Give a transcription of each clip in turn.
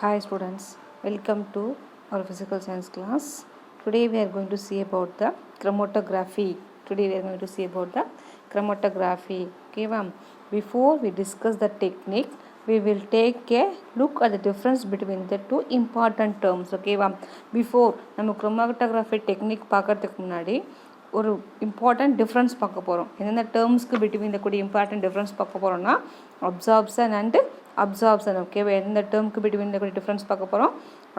Hi students, welcome to our physical science class. Today we are going to see about the chromatography. Okay, ma'am. Before we discuss the technique, we will take a look at the difference between the two important terms. Okay, ma'am. Before நம்ம chromatography technique பார்க்கறதுக்கு முன்னாடி ஒரு important difference பார்க்க போகிறோம். என்னென்ன டேர்ம்ஸ்க்கு between இந்த கூடிய important difference பார்க்க போகிறோம்னா அப்சார்ப்ஷன் அண்டு அப்சார்ப்ஷன். ஓகேவா, எந்த டேர்முக்கு பிட்வீன் இந்த கூடிய டிஃப்ரென்ஸ் பார்க்க போகிறோம்?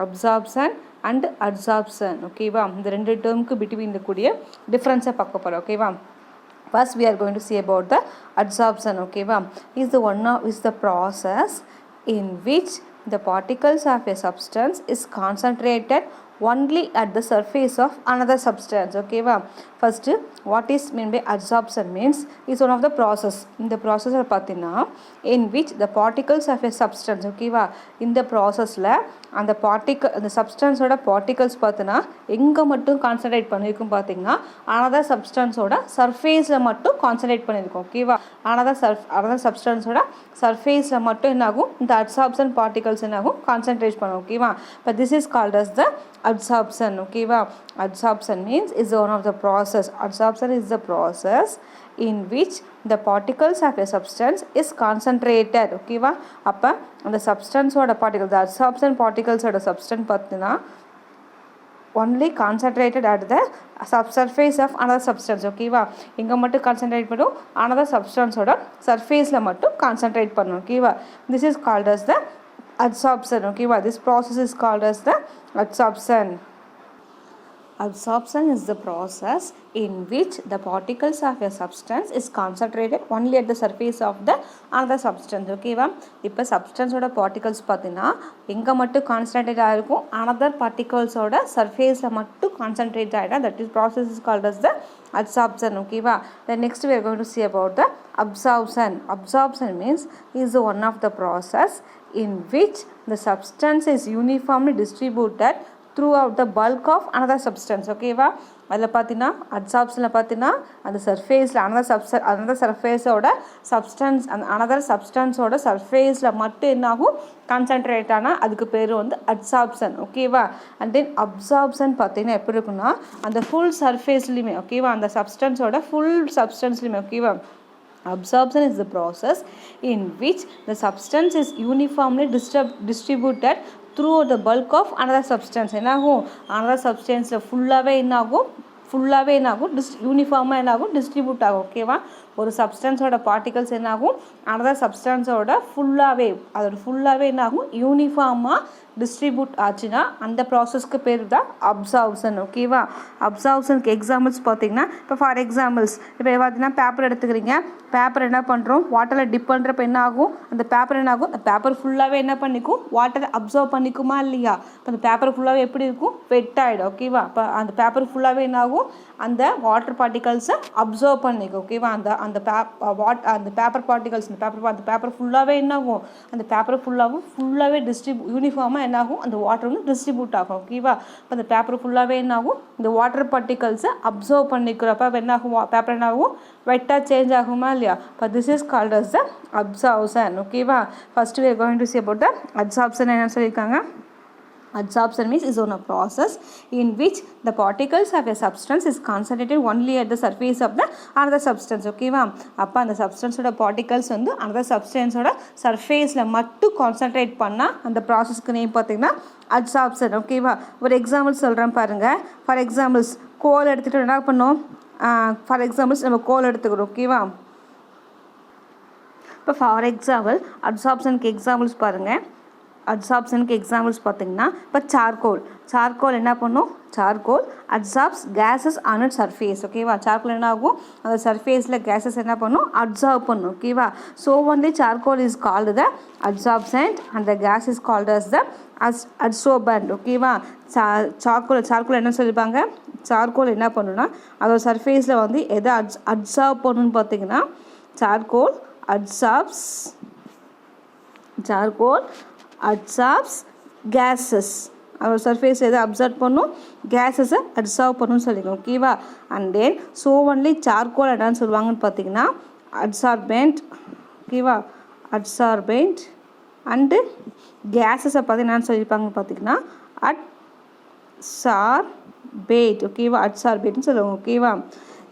Absorption and adsorption. ஓகேவா, இந்த ரெண்டு டேர்முக்கு பிட்வீன் இந்த கூடிய டிஃப்ரென்ஸை பார்க்க போகிறோம். ஓகேவா, first we are going to see about the adsorption. Okay, is the process in which the particles of a substance is concentrated only at the surface of another substance. Okay, first what is mean by adsorption means is one of the process. In the process in which the particles of a substance, okay, in the process la and the particle the substance oda particles pathina enga mattum concentrate பண்ணிருக்கும் பாத்தீங்கன்னா another substance oda surface la mattum concentrate பண்ணிருக்கும். okay va, another substance oda surface la mattum enagum இந்த adsorption particles enagum concentrate பண்ணும். okay va, but this is called as the adsorption. okay va, adsorption means is one of the process. Adsorption is the process in which the particles of a substance is concentrated. okay va, அப்ப அந்த substance ஓட particles, the adsorption particles ஓட substance பார்த்தீங்கன்னா only concentrated at the subsurface of another substance. okay va, இங்க மட்டும் concentrate பண்ணும், another substance ஓட surfaceல மட்டும் concentrate பண்ணும். okay va, this is called as the adsorption. okay va, this process is called as the adsorption. Absorption is the process in which the particles of a substance is concentrated only at the surface of the another substance. okay va, இப்போ substance ஓட particles பார்த்தீங்கன்னா எங்க மட்டும் concentrated ஆயிருக்கும், another particles ஓட surfaceல மட்டும் concentrate ஆயிடும். that is process is called as the adsorption. okay va, then next we are going to see about the absorption. Absorption means is one of the process in which the substance is uniformly distributed throughout the bulk of another substance. okay va, அதில் பார்த்தீங்கன்னா அட்சார்ப்ஷனில் பார்த்தீங்கன்னா அந்த சர்ஃபேஸில் another சர்ஃபேஸோட substance அந்த another சப்ஸ்டன்ஸோட சர்ஃபேஸில் மட்டும் என்னாகும் concentrate ஆனால் அதுக்கு பேர் வந்து அட்சார்ப்ஷன். ஓகேவா, அண்ட் தென் அப்சார்ப்ஷன் பார்த்தீங்கன்னா எப்படி இருக்குன்னா அந்த ஃபுல் சர்ஃபேஸ்லையுமே, ஓகேவா, அந்த சப்ஸ்டன்ஸோட ஃபுல் சப்ஸ்டன்ஸ்லையுமே. ஓகேவா, absorption is the process in which the substance is uniformly distributed through the bulk of another substance. என்னாகும் another substance ஃபுல்லாகவே என்னாகும் யூனிஃபார்மாக என்னாகும் டிஸ்ட்ரிபியூட் ஆகும். ஓகேவா, ஒரு சப்ஸ்டன்ஸோட பார்ட்டிகல்ஸ் என்னாகும் another சப்ஸ்டன்ஸோட ஃபுல்லாகவே என்னாகும் யூனிஃபார்மாக டிஸ்ட்ரிபியூட் ஆச்சுன்னா அந்த ப்ராசஸ்க்கு பேர் தான் அப்சார்ப்ஷன். ஓகேவா, அப்சார்ப்ஷனுக்கு எக்ஸாம்பிள்ஸ் பார்த்தீங்கன்னா இப்போ ஃபார் எக்ஸாம்பிள்ஸ் இப்போ பார்த்தீங்கன்னா பேப்பர் எடுத்துக்கிறீங்க, பேப்பர் என்ன பண்ணுறோம் வாட்டரில் டிப் பண்ணுறப்ப என்ன ஆகும், அந்த பேப்பர் என்ன ஆகும், அந்த பேப்பர் ஃபுல்லாகவே என்ன பண்ணிக்கும் வாட்டரை அப்சர்வ் பண்ணிக்குமா இல்லையா. இப்போ அந்த பேப்பர் ஃபுல்லாகவே எப்படி இருக்கும், வெட் ஆகிடும். ஓகேவா, இப்போ அந்த பேப்பர் ஃபுல்லாகவே என்ன ஆகும் அந்த வாட்டர் பார்ட்டிகல்ஸை அப்சர்வ் பண்ணிக்கும். ஓகேவா, அந்த பேப்பர் பார்ட்டிகல்ஸ் அந்த பேப்பர் ஃபுல்லாகவே என்ன ஆகும், அந்த பேப்பர் ஃபுல்லாகவே யூனிஃபார்மாக என்னாகும் அந்த வாட்டர் வந்து டிஸ்ட்ரிபியூட் ஆகும். ஓகேவா, இப்போ அந்த பேப்பர் ஃபுல்லாகவே என்னாகும் இந்த வாட்டர் பார்ட்டிகல்ஸை அப்சர்வ் பண்ணிக்கிறப்ப என்னாகும் பேப்பர் என்னாகும் வெட்டாக சேஞ்ச் ஆகுமா இல்லையா. இப்போ this is called as the absorption. ஓகேவா, first we are going to see about the adsorption. என்ன சொல்லியிருக்காங்க, adsorption means is one a process in which the particles of a substance is concentrated only at the surface of the another substance. ஓகேவா, அப்போ அந்த சப்ஸ்டன்ஸோட particles வந்து another substanceோட சர்ஃபேஸில் மட்டும் concentrate பண்ணால் அந்த ப்ராசஸ்க்கு நேம் பார்த்தீங்கன்னா adsorption. ஓகேவா, ஒரு எக்ஸாம்பிள் சொல்கிறேன் பாருங்கள். ஃபார் எக்ஸாம்பிள்ஸ் கோல் எடுத்துகிட்டு என்ன பண்ணோம், ஃபார் எக்ஸாம்பிள்ஸ் நம்ம கோல் எடுத்துக்கிறோம். ஓகேவா, இப்போ ஃபார் எக்ஸாம்பிள் அட்சார்ப்ஷனுக்கு எக்ஸாம்பிள்ஸ் பாருங்கள். அட்சார்ப்ஷனுக்கு எக்ஸாம்பிள்ஸ் பார்த்தீங்கன்னா இப்போ சார்கோல் என்ன பண்ணும், charcoal adsorbs gases on it surface. ஓகேவா, சார்கோல் என்ன ஆகும் அந்த சர்ஃபேஸில் கேஸஸ் என்ன பண்ணும் அட்சார்ப் பண்ணும். ஓகேவா, so only charcoal is called the adsorbent and the gas is called as the adsorbent. ஓகேவா, சார்கோல் என்ன சொல்லியிருப்பாங்க, சார்கோல் என்ன பண்ணுன்னா அதோட சர்ஃபேஸில் வந்து எதை அட்சார்ப் பண்ணணும்னு பார்த்தீங்கன்னா சார்கோல் அட்சார்ப்ஸ் கேஸஸ், அதோட சர்ஃபேஸ் எதை அப்சர்வ் பண்ணும் கேஸஸை அட்சார்ப் பண்ணணும்னு சொல்லிக்கணும். ஓகேவா, and then so only charcoal என்னன்னு சொல்லுவாங்கன்னு பார்த்தீங்கன்னா அட்சார்பெண்ட். ஓகேவா, அட்சார்பெண்ட் அண்டு கேஸஸை பார்த்து என்னென்னு சொல்லியிருப்பாங்கன்னு பார்த்தீங்கன்னா அட்சார்பேட் ஓகேவா, அட்சார்பேட்னு சொல்லுவாங்க ஓகேவா.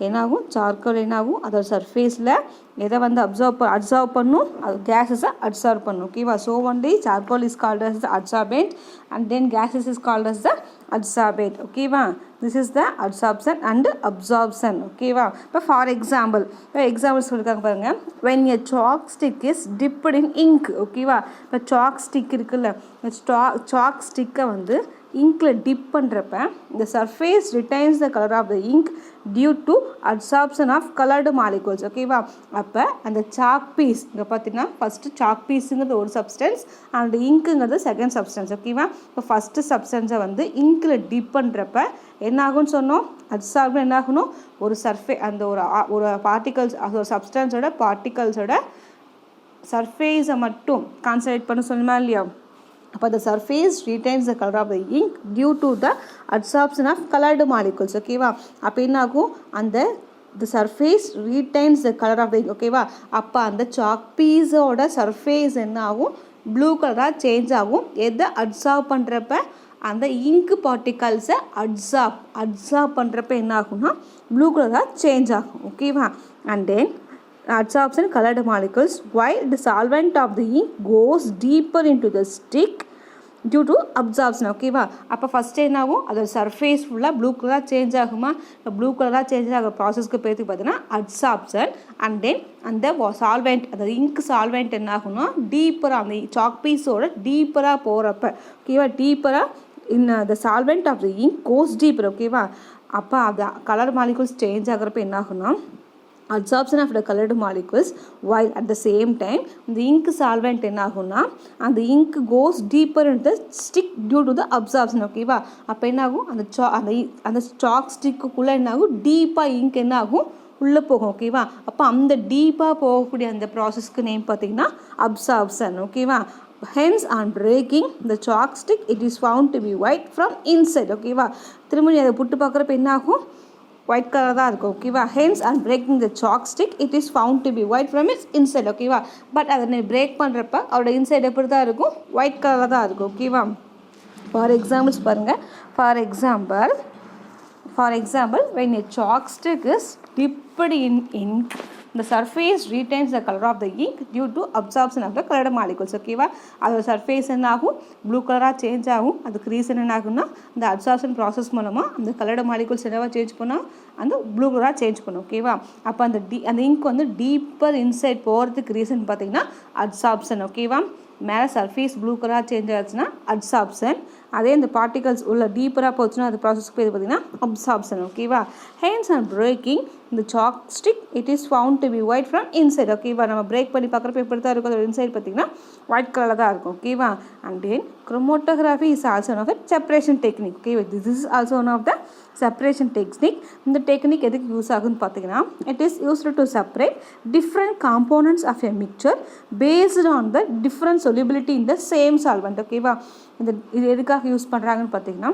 என்னாகும் சார்கோல் என்னாகும் அதோட சர்ஃபேஸில் எதை வந்து அப்சர்வ் பண்ணும், அது கேஸஸை அப்சர்வ் பண்ணும் ஓகேவா. So only charcoal is called as the adsorbate and then gases is called as the adsorbate ஓகேவா. This is the adsorption and absorption ஓகேவா. இப்போ ஃபார் எக்ஸாம்பிள் சொல்லியிருக்காங்க பாருங்கள். when a chalk stick is dipped in ink ஓகேவா. இப்போ chalk stick இருக்குல்ல, chalk ஸ்டிக்கை வந்து இங்கில் டிப் பண்ணுறப்ப இந்த surface retains the colour of the ink due to absorption of coloured molecules ஓகேவா. அப்போ அந்த சாக் பீஸ் இங்கே பார்த்தீங்கன்னா ஃபஸ்ட்டு சாக் பீஸுங்கிறது ஒரு சப்ஸ்டன்ஸ் அண்ட் இங்க்குங்கிறது செகண்ட் சப்ஸ்டன்ஸ் ஓகேவா. இப்போ ஃபஸ்ட்டு சப்ஸ்டன்ஸை வந்து இங்கில் டிப் பண்ணுறப்ப என்ன ஆகும்னு சொன்னோம், அப்சார்ப்ஷன் என்ன ஆகணும், ஒரு அந்த ஒரு பார்ட்டிகல்ஸ் ஒரு சப்ஸ்டன்ஸோட பார்ட்டிகல்ஸோட சர்ஃபேஸை மட்டும் கான்சன்ட்ரேட் பண்ண சொன்னோமா இல்லையா. அப்போ the surface retains the color of the ink due to the absorption of colored molecules ஓகேவா. அப்போ என்ன ஆகும், அந்த the surface retains the color of the ink ஓகேவா. அப்போ அந்த சாக் பீஸோட சர்ஃபேஸ் என்ன ஆகும், ப்ளூ கலராக சேஞ்ச் ஆகும். எதை அப்சார்ப் பண்ணுறப்ப அந்த இங்க் பார்ட்டிகல்ஸை அப்சார்ப் பண்ணுறப்ப என்ன ஆகும்னா ப்ளூ கலராக சேஞ்ச் ஆகும் ஓகேவா. And then absorption colored molecules while the solvent of the ink goes deeper into the stick due to absorption ஓகேவா. அப்போ ஃபஸ்ட்டு என்ன ஆகும், அதோட சர்ஃபேஸ் ஃபுல்லாக ப்ளூ கலராக சேஞ்ச் ஆகுமா. இப்போ ப்ளூ கலராக சேஞ்ச் ஆகிற ப்ராசஸ்க்கு பேருக்கு பார்த்தீங்கன்னா அப்சார்ப்ஷன். அண்ட் தென் அந்த சால்வெண்ட் அந்த இங்க் சால்வெண்ட் என்ன ஆகும்னா டீப்பராக அந்த சாக் பீஸோட டீப்பராக போகிறப்ப ஓகேவா, டீப்பராக the solvent of the ink goes deeper ஓகேவா. அப்போ அந்த கலர் மாலிகூல்ஸ் சேஞ்ச் ஆகிறப்ப என்ன ஆகும்னா absorption of the colored molecules while at the same time the ink solvent என்ன ஆகும்னா அந்த ink goes deeper into the stick due to the absorption ஓகேவா. அப்போ என்ன ஆகும், அந்த சாக் ஸ்டிக்குள்ளே என்ன ஆகும், டீப்பாக இங்க் என்ன ஆகும் உள்ளே போகும் ஓகேவா. அப்போ அந்த டீப்பாக போகக்கூடிய அந்த ப்ராசஸ்க்கு நேம் பார்த்தீங்கன்னா அப்சார்ப்ஷன் ஓகேவா. hence on breaking the chalk stick it is found to be white from inside ஓகேவா. திரும்ப அதை புட்டு பார்க்குறப்ப என்ன ஆகும், ஒயிட் கலர் தான் இருக்கும் ஓகேவா. Hence and breaking the chalk stick it is found to be white from its inside ஓகேவா. பட் அதை நீ பிரேக் பண்ணுறப்ப அவரோட இன்சைட் எப்படி தான் இருக்கும், ஒயிட் கலரில் தான் இருக்கும் ஓகேவா. ஃபார் எக்ஸாம்பிள்ஸ் பாருங்கள். For example when a chalk stick is dipped in ink the surface retains the color of the ink due to absorption of the colored molecules ஓகேவா. அதோட சர்ஃபேஸ் என்ன ஆகும், ப்ளூ கலராக சேஞ்ச் ஆகும். அதுக்கு ரீசன் என்ன ஆகும்னா அந்த அப்சார்ப்ஷன் ப்ராசஸ் மூலமாக அந்த கலர்டு மாலிகூல்ஸ் என்னவா சேஞ்ச் பண்ணால் அந்த ப்ளூ கலராக சேஞ்ச் பண்ணும் ஓகேவா. அப்போ அந்த இங்க் வந்து டீப்பர் இன்சைட் போகிறதுக்கு ரீசன் பார்த்தீங்கன்னா அப்சார்ப்ஷன் ஓகேவா. மேலே சர்ஃபேஸ் ப்ளூ கலராக சேஞ்ச் ஆச்சுன்னா அப்சார்ப்ஷன். அதே இந்த பார்ட்டிகல்ஸ் உள்ள டீப்பராக போச்சுன்னா அது ப்ராசஸ்க்கு பேர் பார்த்தீங்கன்னா அப்சார்ப்ஷன் ஓகேவா. ஹென்ஸ் அண்ட் பிரேக்கிங் இந்த chalk stick it is found to be white from inside ஓகேவா. நம்ம பிரேக் பண்ணி பார்க்குறப்ப எப்படி தான் இருக்கும், அதோட இன்சைட் பார்த்தீங்கன்னா ஒயிட் கலரில் தான் இருக்கும் ஓகேவா. And then chromatography is also one of the separation technique okay. This is also one of the separation technique. இந்த டெக்னிக் எதுக்கு யூஸ் ஆகுன்னு பார்த்தீங்கன்னா it is used to separate different components of a mixture based on the different solubility in the same solvent ஓகேவா. இது எதுக்காக use பண்ணுறாங்கன்னு பார்த்தீங்கன்னா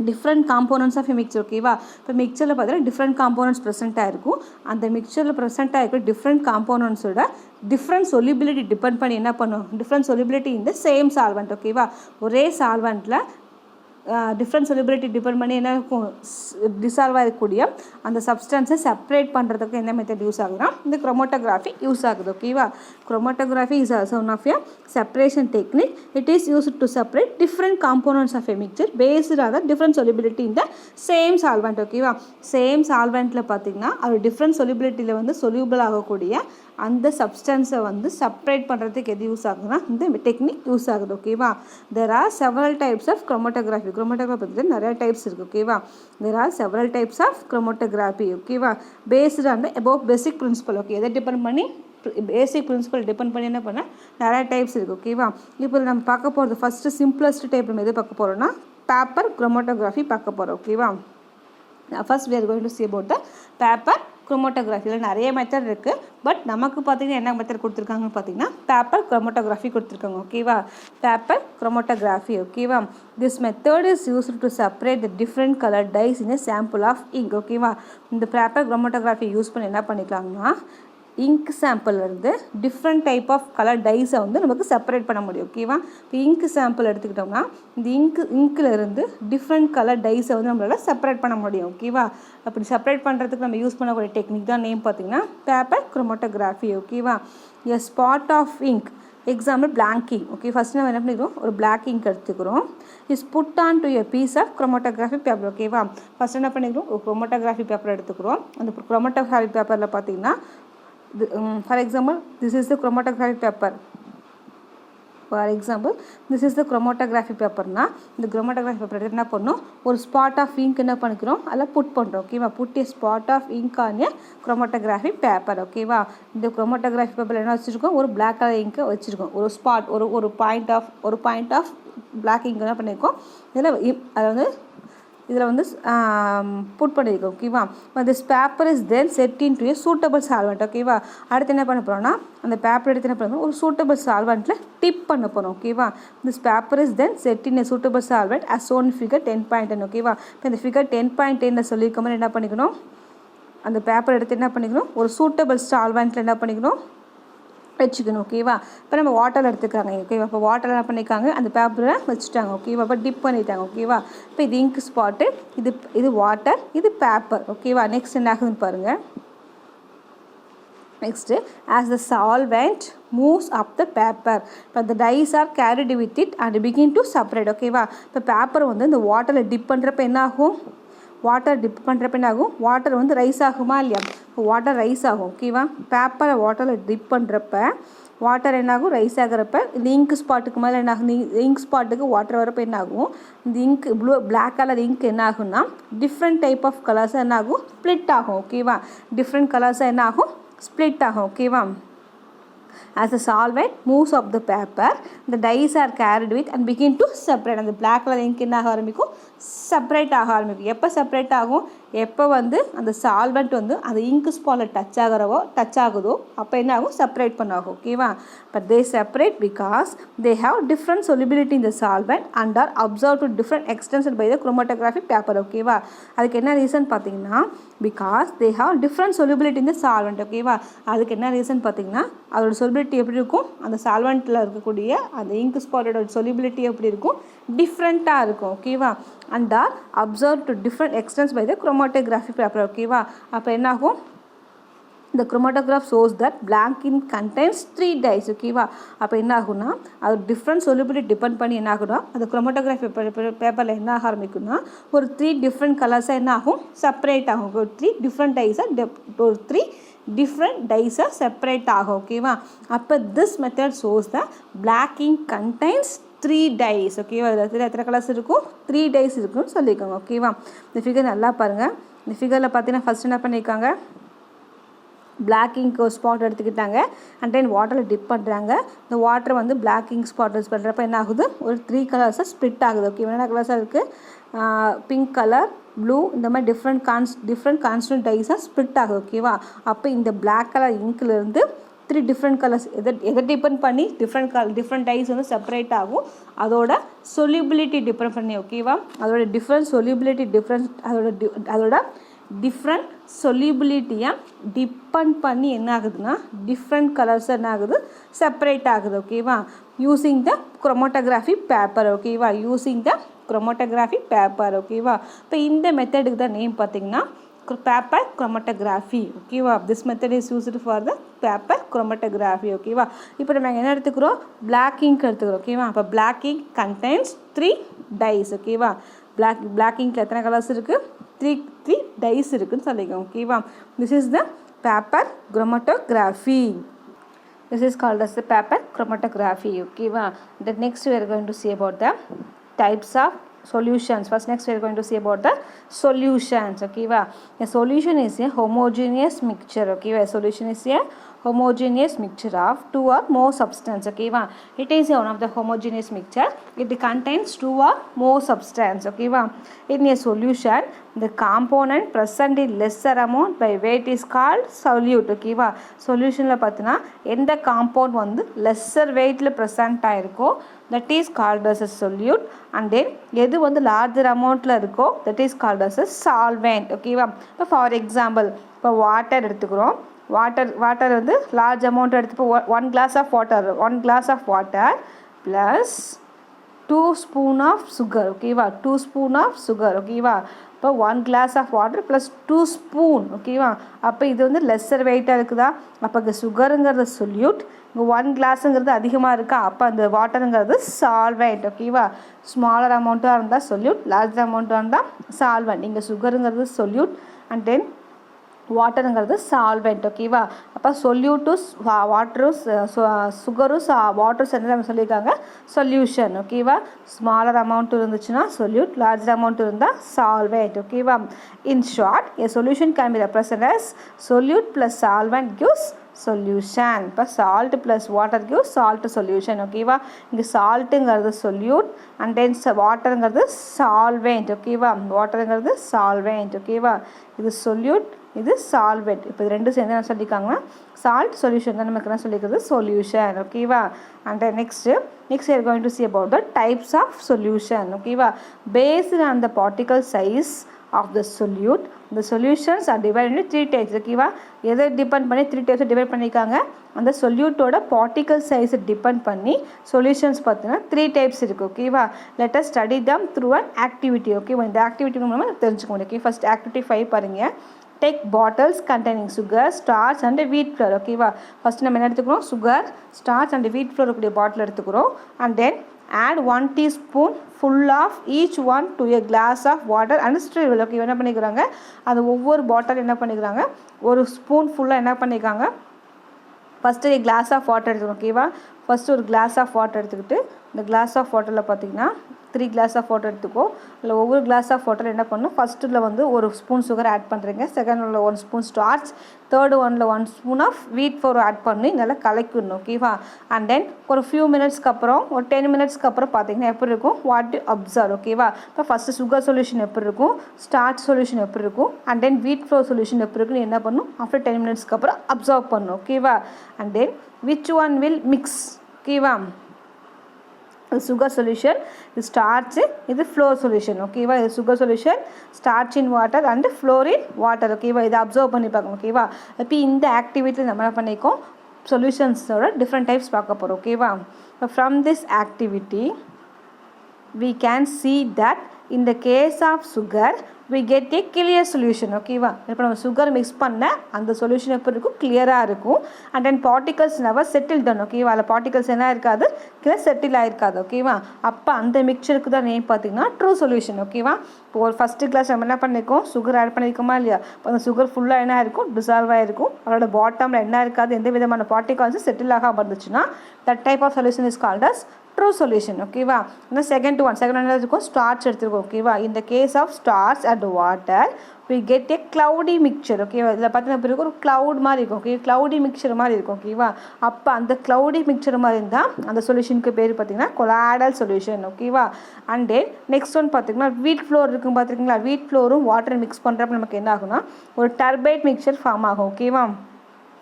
different components of mixer ஓகேவா. இப்போ மிக்சரில் பார்த்தீங்கன்னா டிஃப்ரெண்ட் காம்போனன்ட்ஸ் ப்ரெசென்ட்டாக இருக்கும். அந்த மிக்சரில் ப்ரெசென்ட்டாக இருக்கிற டிஃப்ரெண்ட் காம்போனன்ட்ஸோட டிஃப்ரெண்ட் சொலிபிலிட்டி டிபெண்ட் பண்ணி என்ன பண்ணும், டிஃப்ரெண்ட் சொலிபிலிட்டி இந்த சேம் சால்வெண்ட் ஓகேவா. ஒரே சால்வெண்ட்டில் டிஃப்ரெண்ட் சொலிபிலிட்டி டிபெண்ட் பண்ணி என்ன இருக்கும், டிசால்வ் ஆகக்கூடிய அந்த சப்ஸ்டன்ஸை செப்பரேட் பண்ணுறதுக்கு என்ன மெத்தட் யூஸ் ஆகுதுன்னா இந்த குரோமோட்டோகிராஃபி யூஸ் ஆகுது ஓகேவா. Chromatography is also one of a separation technique. It is used to separate different components of a mixture based on the different solubility இந்த சேம் சால்வெண்ட் ஓகேவா. சேம் சால்வெண்ட்டில் பார்த்தீங்கன்னா அது டிஃப்ரெண்ட் சொலிபிலிட்டியில் வந்து சொல்யூபிள் ஆகக்கூடிய அந்த சப்ஸ்டன்ஸை வந்து செப்பரேட் பண்ணுறதுக்கு எது யூஸ் ஆகுதுன்னா இந்த டெக்னிக் யூஸ் ஆகுது ஓகேவா. There are several types of chromatography. Chromatography பற்றி நிறைய டைப்ஸ் இருக்குது ஓகேவா. There are several types of chromatography ஓகேவா. Based on the above basic principle okay. எதை டிபெண்ட் பண்ணி, பேசிக் பிரின்சிபல் டிபெண்ட் பண்ணி என்ன பண்ணால் நிறைய டைப்ஸ் இருக்குது ஓகேவா. இப்போ நம்ம பார்க்க போகிறது ஃபஸ்ட்டு சிம்பிளஸ்ட் டைப் நம்ம எது பார்க்க போகிறோம்னா பேப்பர் குரோமோட்டோகிராஃபி பார்க்க போகிறோம் ஓகேவா. First we are going to see about the paper குரோமோட்டோகிராஃபியில் நிறைய மெத்தட் இருக்குது. பட் நமக்கு பார்த்திங்கன்னா என்ன மெத்தட் கொடுத்துருக்காங்கன்னு பார்த்தீங்கன்னா பேப்பர் குரோமோட்டோகிராஃபி கொடுத்துருக்காங்க ஓகேவா. பேப்பர் குரோமோட்டோகிராஃபி ஓகேவா. This method is used to separate the different colour dyes in a sample of ink ஓகேவா. இந்த பேப்பர் குரோமோட்டோகிராஃபி யூஸ் பண்ணி என்ன பண்ணிக்கலாங்கன்னா இங்க் சாம்பிள்லேருந்து டிஃப்ரெண்ட் டைப் ஆஃப் கலர் டைஸை வந்து நமக்கு செப்பரேட் பண்ண முடியும். ஓகேவா? இப்போ இங்க் சாம்பிள் எடுத்துக்கிட்டோம்னா இந்த இங்க்லேருந்து டிஃப்ரெண்ட் கலர் டைஸை வந்து நம்மளால் செப்பரேட் பண்ண முடியும். ஓகேவா? அப்படி செப்பரேட் பண்ணுறதுக்கு நம்ம யூஸ் பண்ணக்கூடிய டெக்னிக் தான் நேம் பார்த்திங்கன்னா பேப்பர் குரோமட்டோகிராஃபி. ஓகேவா? A spot of ink, example blank ink. Okay, first நம்ம என்ன பண்ணிக்கிறோம், ஒரு black ink எடுத்துக்கிறோம். Is put on to a piece of chromatography paper. ஓகேவா? ஃபஸ்ட் என்ன பண்ணிக்கிறோம், ஒரு குரோமட்டோகிராஃபி பேப்பர் எடுத்துக்கிறோம். அந்த குரோமட்டோகிராஃபி பேப்பரில் பார்த்தீங்கன்னா for example this is the chromatography paper. For example this is the chromatography பேப்பர்னா இந்த குரோமட்டோகிராஃபி பேப்பர் எடுத்து என்ன பண்ணணும், ஒரு ஸ்பாட் ஆஃப் இங்க் என்ன பண்ணிக்கிறோம் அதில் புட் பண்ணுறோம். ஓகேவா? Put a spot of ink on a chromatography paper. ஓகேவா? இந்த குரோமட்டோகிராஃபி பேப்பரில் என்ன வச்சுருக்கோம், ஒரு பிளாக் கலர் இங்கை வச்சுருக்கோம். ஒரு ஸ்பாட் ஒரு பாயிண்ட் ஆஃப் பிளாக் இங்க் என்ன பண்ணியிருக்கோம் இதில் வந்து புட் பண்ணியிருக்கோம். ஓகேவா? This paper is then set in to A suitable solvent. ஓகேவா? அடுத்து என்ன பண்ண போகிறோம்னா அந்த பேப்பர் எடுத்து என்ன பண்ணுறோம், ஒரு சூட்டபிள் சால்வெண்ட்டில் டிப் பண்ண போகிறோம். ஓகேவா? This paper is then set in a suitable solvent as shown figure 10.10. ஓகேவா? இப்போ இந்த ஃபிகர் 10.10 சொல்லியிருக்க மாதிரி என்ன பண்ணிக்கணும், அந்த பேப்பர் எடுத்து என்ன பண்ணிக்கணும், ஒரு சூட்டபிள் சால்வெண்ட்டில் என்ன பண்ணிக்கணும் வச்சுக்கணும். ஓகேவா? இப்போ நம்ம வாட்டர் எடுத்துக்கிறாங்க. ஓகேவா? இப்போ வாட்டர் என்ன பண்ணியிருக்காங்க, அந்த பேப்பரை வச்சுட்டாங்க. ஓகேவா? இப்போ டிப் பண்ணிட்டாங்க. ஓகேவா? இப்போ இது இங்க் ஸ்பாட்டு, இது வாட்டர், இது பேப்பர். ஓகேவா? நெக்ஸ்ட் என்ன ஆகுதுன்னு பாருங்கள். Next as the solvent moves up the paper, இப்போ the dyes are carried with it and begin to separate. ஓகேவா? இப்போ பேப்பர் வந்து இந்த வாட்டரில் டிப் பண்ணுறப்ப என்ன ஆகும், வாட்டர் டிப் பண்ணுறப்ப என்ன ஆகும், வாட்டர் வந்து ரைஸ் ஆகுமா இல்லையா, இப்போ வாட்டர் ரைஸ் ஆகும். ஓகேவா? பேப்பரை வாட்டரில் டிப் பண்ணுறப்ப வாட்டர் என்னாகும், ரைஸ் ஆகிறப்ப இந்த இங்க் ஸ்பாட்டுக்கு மேலே என்ன ஆகும், இங்க் ஸ்பாட்டுக்கு வாட்டர் வரப்போ என்ன ஆகும், இந்த இங்க் பிளாக் கலர் இங்க் என்ன ஆகும்னா டிஃப்ரெண்ட் டைப் ஆஃப் கலர்ஸாக என்ன ஆகும், ஸ்ப்ளிட் ஆகும். ஓகேவா? டிஃப்ரெண்ட் கலர்ஸாக என்ன ஆகும், ஸ்ப்ளிட் ஆகும். ஓகேவா? as the solvent moves up the paper, the dyes are carried with and begin to separate. அந்த black color ink என்ன ஆக ஆரம்பிக்கும், செப்பரேட் ஆக ஆரம்பிக்கும். எப்போ செப்பரேட் ஆகும், எப்போ வந்து அந்த சால்வெண்ட் வந்து அந்த இங்க் ஸ்பாட்டில் டச் ஆகுதோ அப்போ என்ன ஆகும், செப்பரேட் பண்ண ஆகும். ஓகேவா? But they separate because they have different solubility in the solvent and are observed to different extents by the chromatographic paper. ஓகேவா? அதுக்கு என்ன ரீசன் பார்த்தீங்கன்னா, because they have different solubility in the solvent. ஓகேவா? அதுக்கு என்ன ரீசன் பார்த்தீங்கன்னா, அதோட solubility எப்படி இருக்கும், அந்த சால்வெண்ட்டில் இருக்கக்கூடிய அந்த இங்க் ஸ்பாட்டோட solubility எப்படி இருக்கும், டிஃப்ரெண்ட்டாக இருக்கும். ஓகேவா? and are observed to different extents by the chromatography paper. ஓகேவா? அப்போ என்ன ஆகும், the chromatograph shows that blank ink contains 3 dyes. ஓகேவா? அப்போ என்ன ஆகும்னா அது டிஃப்ரெண்ட் solubility டிபெண்ட் பண்ணி என்ன ஆகும்னா அந்த chromatography பேப்பரில் என்ன ஆக ஆரம்பிக்கும்னா ஒரு 3 டிஃப்ரெண்ட் கலர்ஸாக என்ன ஆகும், செப்பரேட் ஆகும். ஒரு 3 டிஃப்ரெண்ட் டைஸாக ஒரு 3 different dyes are separate ஆகும். ஓகேவா? அப்போ this method shows the black ink contains 3 dyes. ஓகேவா? இதில் எத்தனை கலர்ஸ் இருக்கும், 3 dyes இருக்குன்னு சொல்லியிருக்காங்க. ஓகேவா? இந்த ஃபிகர் நல்லா பாருங்கள். இந்த ஃபிகரில் பார்த்தீங்கன்னா ஃபஸ்ட் என்ன பண்ணியிருக்காங்க, பிளாக் இங்க் ஒரு ஸ்பாட் எடுத்துக்கிட்டாங்க அண்ட் தென் வாட்டரில் டிப் பண்ணுறாங்க. இந்த வாட்டர் வந்து பிளாக் இங்க் ஸ்பாட் யூஸ் பண்ணுறப்ப என்ன ஆகுது, ஒரு 3 கலர்ஸாக ஸ்ப்ளிட் ஆகுது. ஓகே, என்ன கலர்ஸாக இருக்குது, பிங்க் கலர், ப்ளூ, இந்த மாதிரி டிஃப்ரெண்ட் கான்ஸ்டன்ட் டைஸாக ஸ்ப்ளிட் ஆகுது. ஓகேவா? அப்போ இந்த பிளாக் கலர் இங்க்லேருந்து 3 டிஃப்ரெண்ட் கலர்ஸ் எதை டிபெண்ட் பண்ணி டிஃப்ரெண்ட் டைஸ் வந்து செப்பரேட் ஆகும், அதோட solubility டிபெண்ட் பண்ணி. ஓகேவா? அதோட டிஃப்ரெண்ட் solubility அதோட டிஃப்ரெண்ட் solubility-யை டிபெண்ட் பண்ணி என்ன ஆகுதுன்னா டிஃப்ரெண்ட் கலர்ஸ் என்ன ஆகுது, செப்பரேட் ஆகுது. ஓகேவா? Using the chromatography paper. ஓகேவா? Using the chromatography paper. ஓகேவா? இப்போ இந்த மெத்தடுக்கு தான் நேம் பார்த்தீங்கன்னா பேப்பர் chromatography. ஓகேவா? This method is used for the paper chromatography. ஓகேவா? இப்போ நம்ம என்ன எடுத்துக்கிறோம், பிளாக் இங்க் எடுத்துக்கிறோம். ஓகேவா? அப்போ பிளாக் இங்க் கண்டெய்ன்ஸ் 3 டைஸ். ஓகேவா? பிளாக் இங்க்ல எத்தனை கலர்ஸ் இருக்குது, 3 டைஸ் இருக்குன்னு சொல்லிக்கோங்க. ஓகேவா? This is the paper chromatography. This is called as the paper chromatography. Okay, the next we are going to see about the types of solutions. Next we are going to see about the solutions. Okay, a solution is a homogeneous mixture. Okay, a solution is a homogeneous mixture of 2 or more substance. Okay, it is one of the homogeneous mixture. It contains 2 or more substance. Okay, in a solution the component present in lesser amount by weight is called solute. Okay, solution la pathina endha compound vandu lesser weight la present aayirukko that is called as a solute, and then எது வந்து larger amountல இருக்கோ that is called as a solvent. ஓகேவா? இப்போ for example இப்போ water எடுத்துக்கிறோம். Water வந்து large amount எடுத்து 1 glass of water plus 2 spoon of sugar ஓகேவா 2 spoon of sugar ஓகேவா இப்போ 1 glass of water plus 2 spoon ஓகேவா அப்போ இது வந்து லெஸ்ஸர் வெயிட்டாக இருக்குதா அப்போ இங்கே சுகருங்கிறது சொல்யூட் இங்கே 1 glassங்கிறது அதிகமாக இருக்கா அப்போ அந்த வாட்டருங்கிறது சால்வெண்ட் ஓகேவா ஸ்மாலர் அமௌண்ட்டாக இருந்தால் சொல்யூட் லார்ஜர் அமௌண்ட்டாக இருந்தால் சால்வெண்ட் இங்கே சுகருங்கிறது சொல்யூட் அண்ட் தென் வாட்டருங்கிறது சால்வெண்ட் ஓகேவா அப்போ சொல்யூட்டும் வாட்டரும் சுகரும் வாட்டரும் சேர்ந்து நம்ம சொல்லியிருக்காங்க சொல்யூஷன் ஓகேவா ஸ்மாலர் அமௌண்ட் இருந்துச்சுன்னா சொல்யூட் லார்ஜர் அமௌண்ட் இருந்தால் சால்வெண்ட் ஓகேவா in short a solution can be represented as solute plus solvent gives solution இப்போ salt plus water gives salt solution ஓகேவா இங்கே சால்ட்டுங்கிறது சொல்யூட் அண்ட் தென் வாட்டருங்கிறது சால்வெண்ட் ஓகேவா வாட்டருங்கிறது சால்வெண்ட் ஓகேவா இது சொல்யூட் இது சால்வெண்ட் இப்போ இது ரெண்டும் சேர்ந்து என்ன சொல்லியிருக்காங்கன்னா சால்ட் சொல்யூஷன் தான் நமக்கு என்ன சொல்லியிருக்கிறது சொல்யூஷன் ஓகேவா and next we are going to see about the types of solution ஓகேவா based on the particle size of the solute the solutions are divided into 3 types ஓகேவா எதை டிபெண்ட் பண்ணி 3 types டிவைட் பண்ணியிருக்காங்க அந்த சொல்யூட்டோட பார்ட்டிகல் சைஸை depend பண்ணி solutions பார்த்தீங்கன்னா 3 types இருக்குது ஓகேவா let us study them through an activity ஓகேவா இந்த ஆக்டிவிட்டி மூலமாக தெரிஞ்சுக்க முடியும் ஓகே ஃபர்ஸ்ட் ஆக்டிவிட்டி 5 பாருங்க take bottles containing sugar, starch and wheat flour ஓகேவா ஃபர்ஸ்ட் நம்ம என்ன எடுத்துக்கிறோம் சுகர் ஸ்டார்ச் அண்ட் வீட் ஃப்ளோர் கூடிய பாட்டில் எடுத்துக்கிறோம் and then add 1 teaspoon full of each one to a glass of water and stir well okay என்ன பண்ணிக்கிறாங்க அது ஒவ்வொரு பாட்டில் என்ன பண்ணிக்கிறாங்க ஒரு ஸ்பூன் ஃபுல்லாக என்ன பண்ணிக்கிறாங்க ஃபஸ்ட்டு கிளாஸ் ஆஃப் வாட்டர் எடுத்துக்கணும் ஓகேவா ஃபஸ்ட்டு ஒரு கிளாஸ் ஆஃப் வாட்டர் எடுத்துக்கிட்டு இந்த கிளாஸ் ஆஃப் வாட்டரில் பார்த்திங்கன்னா 3 glass ஆஃப் வாட்டர் எடுத்துக்கோ இல்லை ஒவ்வொரு கிளாஸ் ஆஃப் வாட்டர் என்ன பண்ணணும் ஃபஸ்ட்டில் வந்து ஒரு ஸ்பூன் சுகர் ஆட் பண்ணுறீங்க செகண்ட் ஒன்ல 1 ஸ்பூன் ஸ்டார்ச் தேர்டு ஒன்ல 1 spoon of wheat flour add பண்ணி நல்லா கலக்கிடணும் ஓகேவா அண்ட் தென் ஒரு ஃபியூ மினிட்ஸ்க்கு அப்புறம் ஒரு 10 minutesக்கு அப்புறம் பார்த்தீங்கன்னா எப்படி இருக்கும் வாட் டு அப்சர்வ் ஓகேவா இப்போ ஃபஸ்ட்டு சுகர் சொல்யூஷன் எப்படி இருக்கும் ஸ்டார்ச் சொல்யூஷன் எப்படி இருக்கும் அண்ட் தென் வீட் ஃப்ளோர் சொல்யூஷன் எப்படி இருக்குன்னு என்ன பண்ணணும் ஆஃப்டர் 10 minutesக்கு அப்புறம் அப்சர்வ் பண்ணணும் ஓகேவா and then which one will mix ஓகேவா sugar solution this starch இது flour solution ஓகேவா இது sugar solution starch in water and flour in water ஓகேவா இதை அப்சர்வ் பண்ணி பார்க்கணும் ஓகேவா இப்போ இந்த ஆக்டிவிட்டியில் நம்ம என்ன பண்ணிக்கோம் சொல்யூஷன்ஸோட டிஃப்ரெண்ட் டைப்ஸ் பார்க்க போகிறோம் ஓகேவா from this activity we can see that in the case of sugar we get a clear solution ஓகேவா இப்போ நம்ம சுகர் மிக்ஸ் பண்ண அந்த சொல்யூஷன் எப்படி இருக்கும் கிளியராக இருக்கும் and then particles never settle down ஓகேவா அதில் பார்ட்டிகல்ஸ் என்ன இருக்காது கீழே செட்டில் ஆகிருக்காது ஓகேவா அப்போ அந்த மிக்சருக்கு தான் நேம் பார்த்தீங்கன்னா ட்ரூ சொல்யூஷன் ஓகேவா இப்போ ஒரு ஃபஸ்ட்டு கிளாஸ் நம்ம என்ன பண்ணியிருக்கோம் சுகர் ஆட் பண்ணியிருக்கோமா இல்லையா இப்போ அந்த சுகர் ஃபுல்லாக என்ன இருக்கும் டிசால்வ் ஆகிருக்கும் அதோட பாட்டமில் என்ன இருக்காது எந்த விதமான பார்ட்டிகல்ஸும் செட்டில் ஆகாமல் இருந்துச்சுன்னா that type of solution is called as true solution ஓகேவா இந்த செகண்ட் ஒன் என்ன இருக்கும் ஸ்டார்ச் எடுத்துருக்கோம் ஓகேவா இந்த case of starch and water we get a cloudy mixture ஓகேவா இதில் பார்த்தீங்கன்னா பிறகு ஒரு க்ளவுட் மாதிரி இருக்கும் ஓகே க்ளவுடி மிக்சர் மாதிரி இருக்கும் ஓகேவா அப்போ அந்த க்ளவுடி மிக்சர் மாதிரி இருந்தால் அந்த சொல்யூஷனுக்கு பேர் பார்த்தீங்கன்னா கொலாய்டல் சொல்யூஷன் ஓகேவா அண்ட் தென் நெக்ஸ்ட் ஒன் பார்த்தீங்கன்னா வீட் ஃப்ளோர் இருக்கும் பார்த்துருக்கீங்களா வீட் ஃப்ளோரும் வாட்டர் மிக்ஸ் பண்ணுறப்ப நமக்கு என்ன ஆகும்னா ஒரு டர்பைட் மிக்சர் ஃபார்ம் ஆகும் ஓகேவா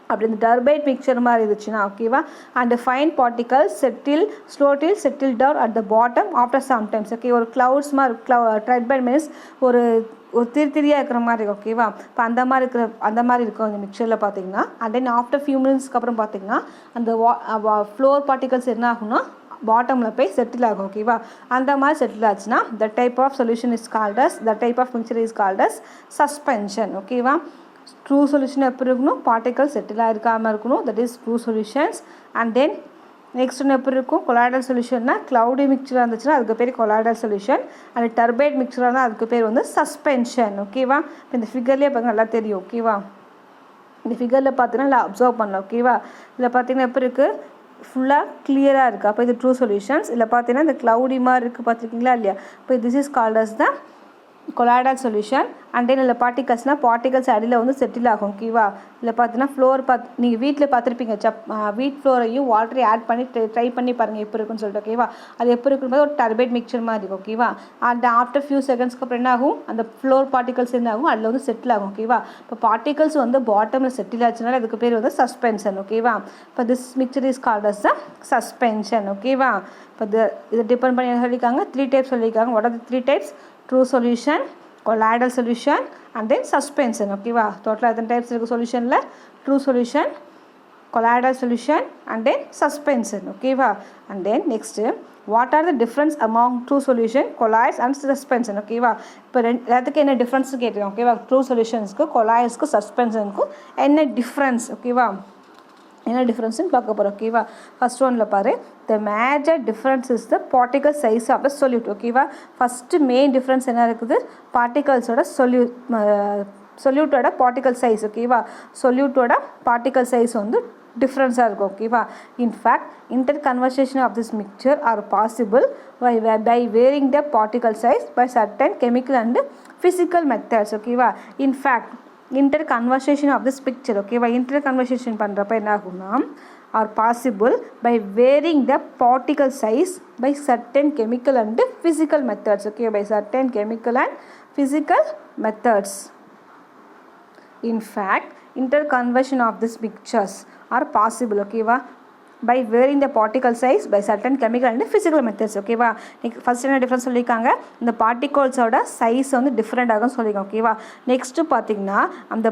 அப்படி இந்த டர்பைட் மிக்சர் மாதிரி இருந்துச்சுன்னா ஓகேவா and fine particles settle down at the bottom after sometimes okay ஒரு க்ளவுட்ஸ் மாதிரி டர்பைட் மீன்ஸ் ஒரு திரியாக இருக்கிற மாதிரி இருக்கும் ஓகேவா இப்போ அந்த மாதிரி இருக்கும் இந்த மிக்சரில் பார்த்தீங்கன்னா அண்ட் தென் ஆஃப்டர் ஃபியூ மினிட்ஸ்க்கு அப்புறம் பார்த்தீங்கன்னா அந்த ஃப்ளோர் பார்ட்டிகல்ஸ் என்ன ஆகும்னா பாட்டமில் போய் செட்டில் ஆகும் ஓகேவா அந்த மாதிரி செட்டில் ஆச்சுன்னா the type of solution is called as the type of mixture is called as suspension ஓகேவா ட்ரூ சொல்யூஷன் எப்படி இருக்கணும் பார்ட்டிகல் செட்டில் ஆகிருக்காமல் இருக்கணும் that is true solutions and then next ஒன்று எப்படி இருக்கும் கொலாய்டல் சொல்யூஷன்னா க்ளவுடி மிக்சராக இருந்துச்சுன்னா அதுக்கு பேர் கொலாய்டல் சொல்யூஷன் அண்ட் டர்பைட் மிக்சராக இருந்தால் அதுக்கு பேர் வந்து சஸ்பென்ஷன் ஓகேவா இப்போ இந்த ஃபிகர்லேயே பார்க்க நல்லா தெரியும் ஓகேவா இந்த ஃபிகரில் பார்த்தீங்கன்னா நல்லா அப்சர்வ் பண்ணலாம் ஓகேவா இதில் பார்த்தீங்கன்னா எப்படி இருக்குது ஃபுல்லாக கிளியராக இருக்குது அப்போ இது ட்ரூ சொல்யூஷன்ஸ் இதில் பார்த்தீங்கன்னா இந்த க்ளவுடி மாதிரி இருக்குது பார்த்துருக்கீங்களா இல்லையா இப்போ this is called as the colloidal solution and then இதில் பார்ட்டிகல்ஸ் அடியில் வந்து செட்டில் ஆகும் ஓகேவா இதில் பார்த்தீங்கன்னா ஃப்ளோர் நீங்கள் வீட்டில் பார்த்துருப்பீங்க வீட் ஃப்ளோரையும் வாட்டரையும் ஆட் பண்ணி ட்ரை பண்ணி பாருங்கள் எப்படி இருக்குன்னு சொல்லிட்டு ஓகேவா அது எப்படி இருக்கும்போது ஒரு டர்பைட் மிக்சர் மாதிரி இருக்கும் ஓகேவா அண்ட் ஆஃப்டர் ஃபியூ செகண்ட்ஸ்க்கு அப்புறம் என்ன ஆகும் அந்த ஃப்ளோர் பார்ட்டிகல்ஸ் என்ன ஆகும் அதில் வந்து செட்டில் ஆகும் ஓகேவா இப்போ பார்ட்டிகல்ஸ் வந்து பாட்டமில் செட்டில் ஆச்சுனால அதுக்கு பேர் வந்து சஸ்பென்ஷன் ஓகேவா இப்போ this mixture is called as the suspension ஓகேவா இப்போ இதை டிபெண்ட் பண்ணி என்ன சொல்லியிருக்காங்க 3 types சொல்லியிருக்காங்க what are the 3 types true solution colloidal solution and then suspension ஓகேவா டோட்டலாக எத்தனை டைப்ஸ் இருக்குது சொல்யூஷனில் true solution, colloidal solution, and then suspension. Okay va? And then next, what are the difference among true solution, colloids and suspension? Okay va? இப்போ எல்லாத்துக்கும் என்ன difference கேட்டிருக்கோம். ஓகேவா? True சொல்யூஷன்ஸ்க்கு, கொலாய்ட்ஸ்க்கு, சஸ்பென்ஷனுக்கும் என்ன டிஃப்ரென்ஸ்? ஓகேவா? என்ன டிஃப்ரென்ஸ்னு பார்க்க போகிறோம். ஓகேவா? ஃபர்ஸ்ட் ஒன்ல பாரு, the major difference is the particle size of the solute. ஓகேவா? ஃபஸ்ட்டு மெயின் டிஃப்ரென்ஸ் என்ன இருக்குது? பார்ட்டிகல்ஸோட சொல்யூட்டோட பார்ட்டிகல் சைஸ். ஓகேவா? சொல்யூட்டோட பார்ட்டிகல் சைஸ் வந்து டிஃப்ரென்ஸாக இருக்கும். ஓகேவா? In fact interconversion of this mixture are possible by varying the particle size by certain chemical and physical methods. ஓகேவா? In fact interconversion of this picture. ஓகேவா? இன்டர் கன்வர்சேஷன் பண்ணுறப்ப என்ன ஆகும்னா, are possible by varying the particle size by certain chemical and physical methods. Okay, by certain chemical and physical methods. In fact, interconversion of these mixtures are possible. Okay va? By varying the particle size by certain chemical and physical methods. Okay va? First என்ன difference சொல்லியிருக்காங்க, இந்த பார்ட்டிகல்ஸோட size வந்து different ஆகும் சொல்லியிருக்காங்க. ஓகேவா? Next பார்த்தீங்கன்னா அந்த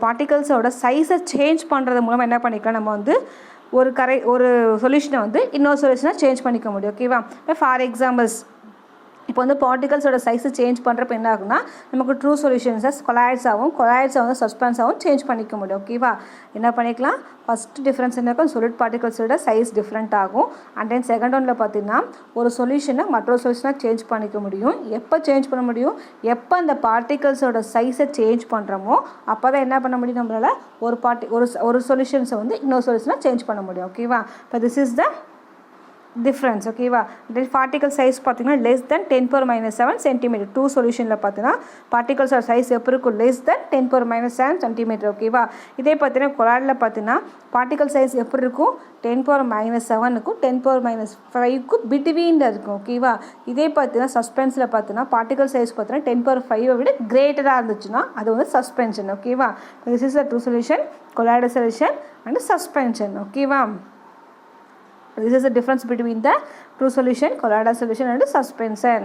பார்ட்டிகல்ஸோட சைஸை சேஞ்ச் பண்ணுறது மூலமாக என்ன பண்ணிக்கலாம், நம்ம வந்து ஒரு சொல்யூஷனை வந்து இன்னொரு சொல்யூஷனை சேஞ்ச் பண்ணிக்க முடியும். ஓகேவா? ஃபார் எக்ஸாம்பிள்ஸ், இப்போ வந்து பார்ட்டிகல்ஸோட சைஸை சேஞ்ச் பண்ணுறப்ப என்ன ஆகுனா, நமக்கு ட்ரூ சொல்யூஷன்ஸை கொலாய்ட்ஸை வந்து சஸ்பென்ஸாகவும் சேஞ்ச் பண்ணிக்க முடியும். ஓகேவா? என்ன பண்ணிக்கலாம், ஃபஸ்ட்டு டிஃப்ரென்ஸ் என்ன இருக்கும், solid பார்ட்டிகல்ஸோட சைஸ் டிஃப்ரெண்ட் ஆகும். அண்ட் தென் செகண்ட் ஒன்ல பார்த்தீங்கன்னா ஒரு சொல்யூஷனை மற்றொரு சொல்யூஷனாக சேஞ்ச் பண்ணிக்க முடியும். எப்போ சேஞ்ச் பண்ண முடியும், எப்போ அந்த பார்ட்டிகல்ஸோட சைஸை சேஞ்ச் பண்ணுறோமோ அப்போ தான் என்ன பண்ண முடியும், நம்மளால் ஒரு சொல்யூஷன்ஸை வந்து இன்னொரு சொல்யூஷனாக சேஞ்ச் பண்ண முடியும். ஓகேவா? இப்போ திஸ் இஸ் த டிஃப்ரென்ஸ். ஓகேவா? பார்ட்டிகல் சைஸ் பார்த்தீங்கன்னா லெஸ் தென் 10⁻⁷ சென்டிமீட்டர். டூ சொல்யூஷனில் பார்த்தீங்கன்னா பார்ட்டிகல்ஸோட சைஸ் எப்படி இருக்கும், லெஸ் தென் 10⁻⁷ சென்டிமீட்டர். ஓகேவா? இதே பார்த்தீங்கன்னா கொலாய்டில் பார்த்தீங்கன்னா பார்ட்டிகல் சைஸ் எப்படி இருக்கும், 10⁻⁷ 10⁻⁵ பிட்வீனில் இருக்கும். ஓகேவா? இதே பார்த்தீங்கன்னா சஸ்பென்ஸில் பார்த்தீங்கன்னா பார்ட்டிகல் சைஸ் பார்த்தீங்கன்னா 10⁻⁵ விட கிரேட்டராக இருந்துச்சுன்னா அது வந்து சஸ்பென்ஷன். ஓகேவா? This is the true solution, colloidal solution and suspension. ஓகேவா? This is the difference between the true solution, colloidal solution and suspension.